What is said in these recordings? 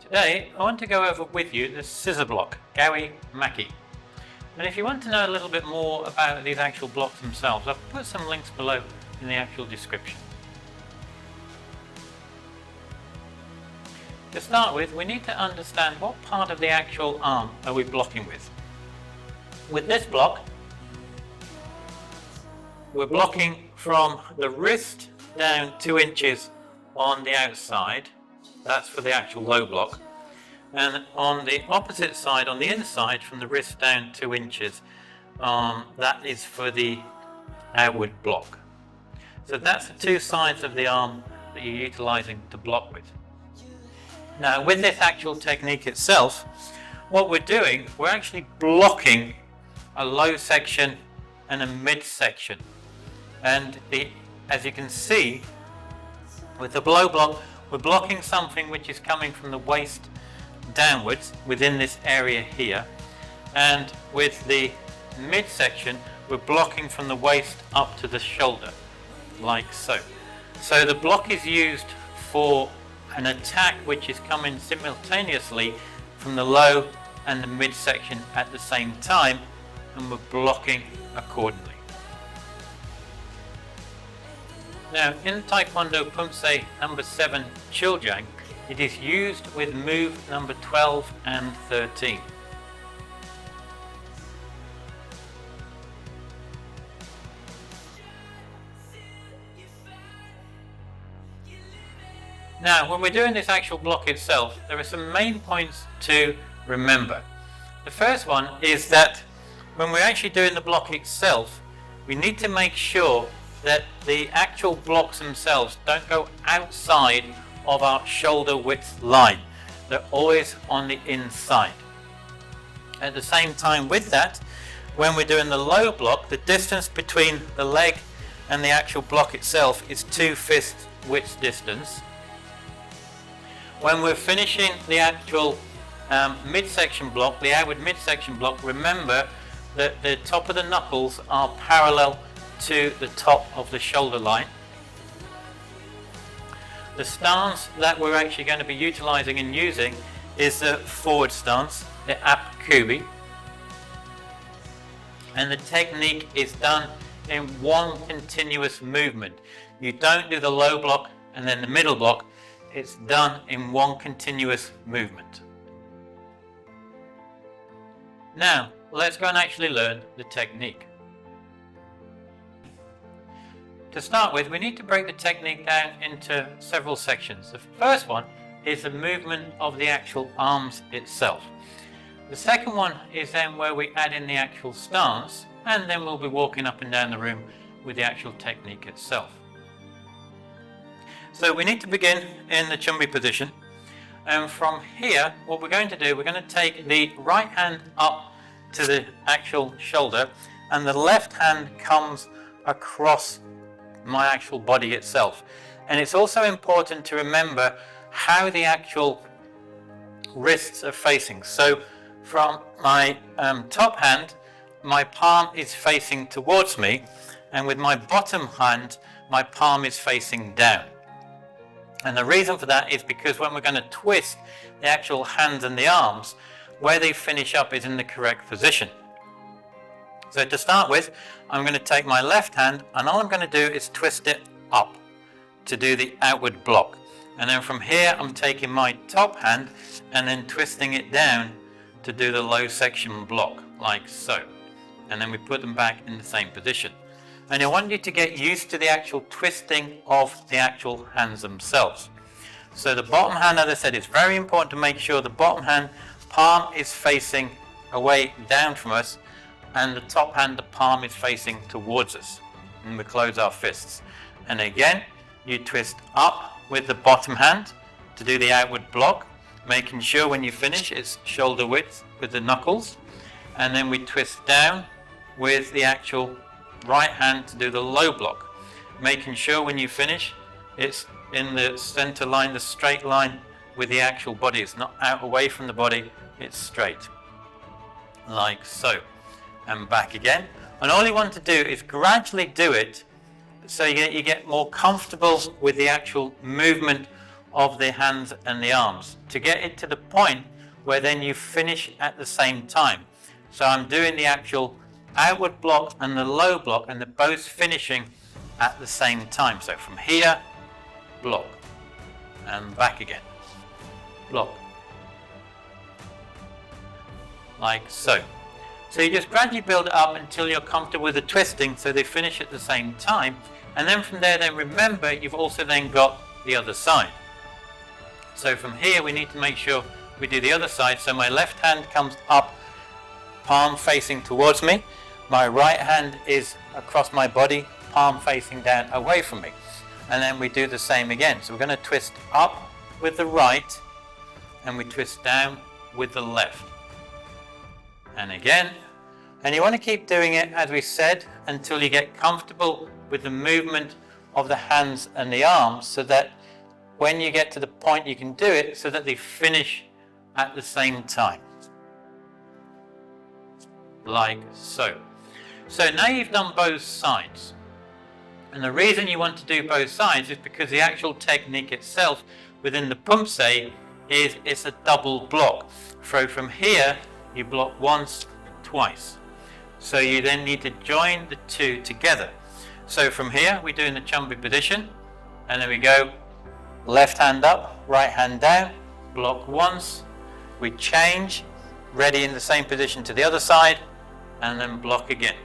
Today I want to go over with you the scissor block, Kwai, Makki. And if you want to know a little bit more about these actual blocks themselves, I've put some links below in the actual description. To start with, we need to understand what part of the actual arm are we blocking with. With this block, we're blocking from the wrist down 2 inches on the outside. That's for the actual low block. And on the opposite side, on the inside, from the wrist down 2 inches, that is for the outward block. So that's the two sides of the arm that you're utilizing to block with. Now, with this actual technique itself, what we're doing, we're actually blocking a low section and a mid section. And as you can see, with the blow block, we're blocking something which is coming from the waist downwards within this area here. And with the mid section, we're blocking from the waist up to the shoulder, like so. So the block is used for an attack which is coming simultaneously from the low and the mid section at the same time, and we're blocking accordingly. Now, in Taekwondo Poomsae number 7 Chil Jang, it is used with move number 12 and 13. Now, when we're doing this actual block itself, there are some main points to remember. The first one is that when we're actually doing the block itself, we need to make sure that the actual blocks themselves don't go outside of our shoulder width line. They're always on the inside. At the same time with that, when we're doing the low block, the distance between the leg and the actual block itself is 2 fist width distance. When we're finishing the actual midsection block, the outward midsection block, remember that the top of the knuckles are parallel to the top of the shoulder line. The stance that we're actually going to be utilizing and using is the forward stance, the apkubi. And the technique is done in one continuous movement. You don't do the low block and then the middle block. It's done in one continuous movement. Now, let's go and actually learn the technique. To start with, we need to break the technique down into several sections. The first one is the movement of the actual arms itself. The second one is then where we add in the actual stance, and then we'll be walking up and down the room with the actual technique itself. So we need to begin in the chumbi position, and from here what we're going to do, we're going to take the right hand up to the actual shoulder and the left hand comes across my actual body itself. And it's also important to remember how the actual wrists are facing. So from my top hand, my palm is facing towards me, and with my bottom hand, my palm is facing down. And the reason for that is because when we're going to twist the actual hands and the arms, where they finish up is in the correct position. So to start with, I'm going to take my left hand and all I'm going to do is twist it up to do the outward block. And then from here I'm taking my top hand and then twisting it down to do the low section block, like so. And then we put them back in the same position. And I want you to get used to the actual twisting of the actual hands themselves. So the bottom hand, as I said, it's very important to make sure the bottom hand palm is facing away down from us, and the top hand, the palm is facing towards us. And we close our fists. And again, you twist up with the bottom hand to do the outward block, making sure when you finish it's shoulder width with the knuckles. And then we twist down with the actual right hand to do the low block, making sure when you finish it's in the center line, the straight line with the actual body. It's not out away from the body, it's straight, like so. And back again. And all you want to do is gradually do it so you get more comfortable with the actual movement of the hands and the arms to get it to the point where then you finish at the same time. So I'm doing the actual outward block and the low block, and they're both finishing at the same time. So from here, block, and back again, block, like so. So you just gradually build it up until you're comfortable with the twisting, so they finish at the same time. And then from there, then remember, you've also then got the other side. So from here, we need to make sure we do the other side. So my left hand comes up, palm facing towards me. My right hand is across my body, palm facing down away from me. And then we do the same again. So we're going to twist up with the right, and we twist down with the left. And again. And you want to keep doing it, as we said, until you get comfortable with the movement of the hands and the arms, so that when you get to the point you can do it so that they finish at the same time. Like so. So now you've done both sides. And the reason you want to do both sides is because the actual technique itself within the Poomsae is it's a double block. So from here you block once, twice. So you then need to join the two together. So from here we do in the chumbi position, and then we go left hand up, right hand down, block once, we change, ready in the same position to the other side, and then block again.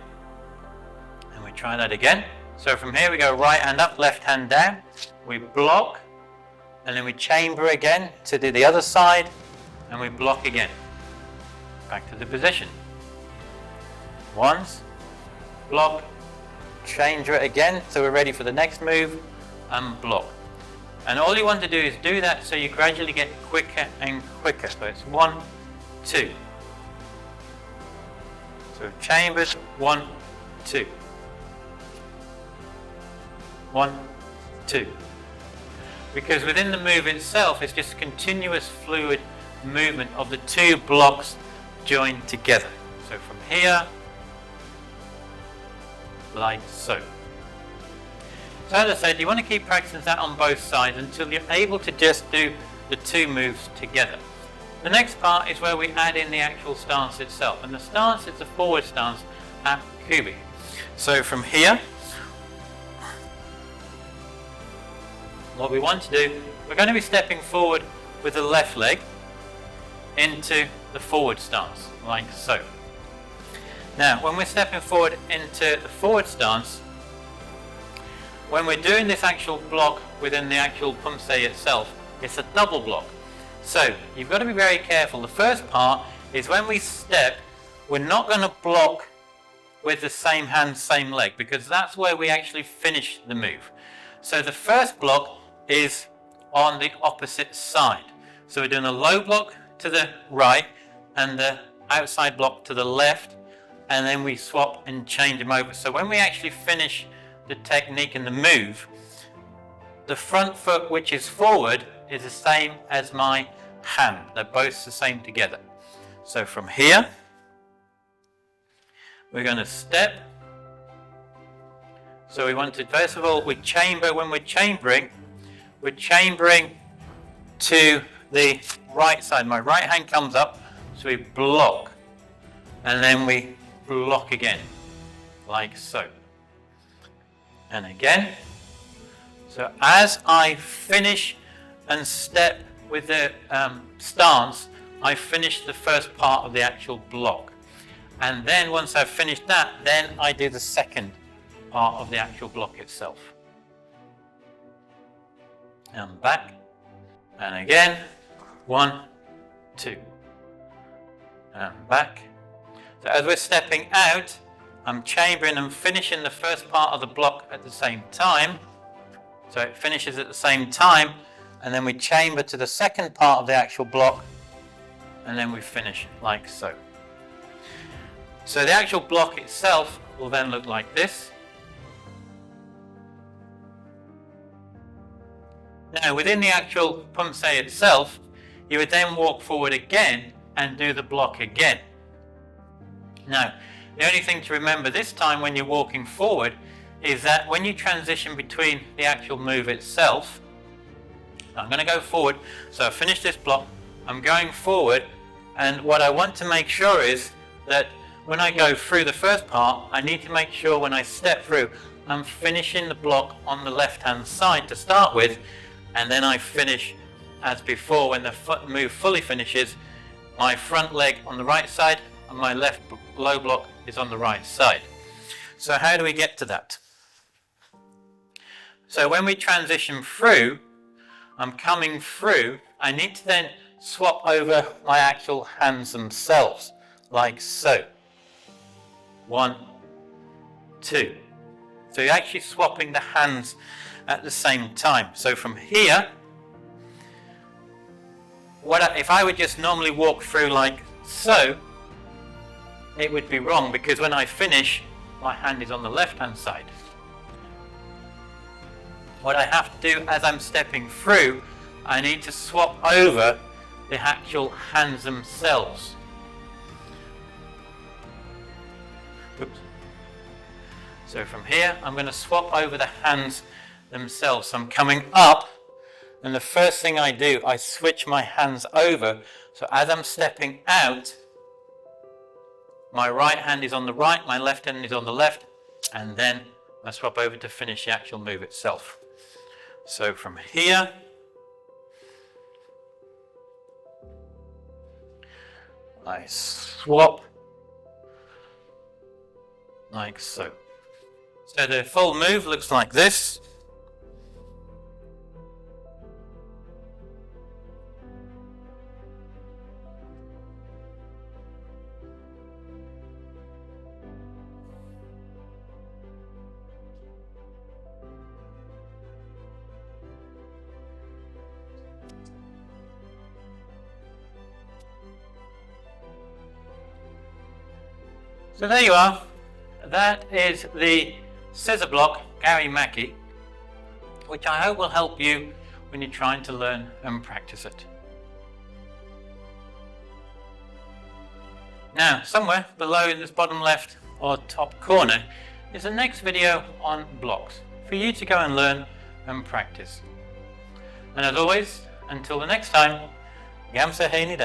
And we try that again. So from here we go right hand up, left hand down, we block, and then we chamber again to do the other side, and we block again. Back to the position. Once, block, chamber it again, so we're ready for the next move, and block. And all you want to do is do that so you gradually get quicker and quicker. So it's 1, 2. So chambers, 1, 2. 1, 2. Because within the move itself, it's just continuous fluid movement of the two blocks joined together. So from here, like so. So as I said, you want to keep practicing that on both sides until you're able to just do the two moves together. The next part is where we add in the actual stance itself, and the stance is the forward stance at Kubi. So from here, what we want to do, we're going to be stepping forward with the left leg into the forward stance, like so. Now, when we're stepping forward into the forward stance, when we're doing this actual block within the actual Poomsae itself, it's a double block. So, you've got to be very careful. The first part is when we step, we're not going to block with the same hand, same leg, because that's where we actually finish the move. So the first block is on the opposite side. So we're doing a low block to the right and the outside block to the left, and then we swap and change them over. So when we actually finish the technique and the move, the front foot, which is forward, is the same as my hand. They're both the same together. So from here, we're going to step. So we want to, first of all, we chamber. When we're chambering to the right side. My right hand comes up, so we block, and then we block again, like so. And again. So as I finish and step with the stance, I finish the first part of the actual block. And then once I've finished that, then I do the second part of the actual block itself. And back, and again, 1, 2, and back. So as we're stepping out, I'm chambering and finishing the first part of the block at the same time. So it finishes at the same time, and then we chamber to the second part of the actual block, and then we finish like so. So the actual block itself will then look like this. Now within the actual Poomsae itself, you would then walk forward again and do the block again. Now, the only thing to remember this time when you're walking forward is that when you transition between the actual move itself, I'm going to go forward. So I finish this block, I'm going forward, and what I want to make sure is that when I go through the first part, I need to make sure when I step through, I'm finishing the block on the left hand side to start with, and then I finish as before. When the foot move fully finishes, my front leg on the right side and my left low block is on the right side. So how do we get to that? So when we transition through, I'm coming through, I need to then swap over my actual hands themselves, like so. 1, 2. So you're actually swapping the hands at the same time. So from here, if I would just normally walk through like so, it would be wrong, because when I finish, my hand is on the left hand side. What I have to do as I'm stepping through, I need to swap over the actual hands themselves. Oops. So from here, I'm going to swap over the hands themselves. So I'm coming up, and the first thing I do, I switch my hands over. So as I'm stepping out, my right hand is on the right, my left hand is on the left, and then I swap over to finish the actual move itself. So from here, I swap like so. So the full move looks like this. So there you are. That is the scissor block Gary Makki, which I hope will help you when you're trying to learn and practice it. Now, somewhere below in this bottom left or top corner is the next video on blocks for you to go and learn and practice. And as always, until the next time, Gam Sa Hae Ni.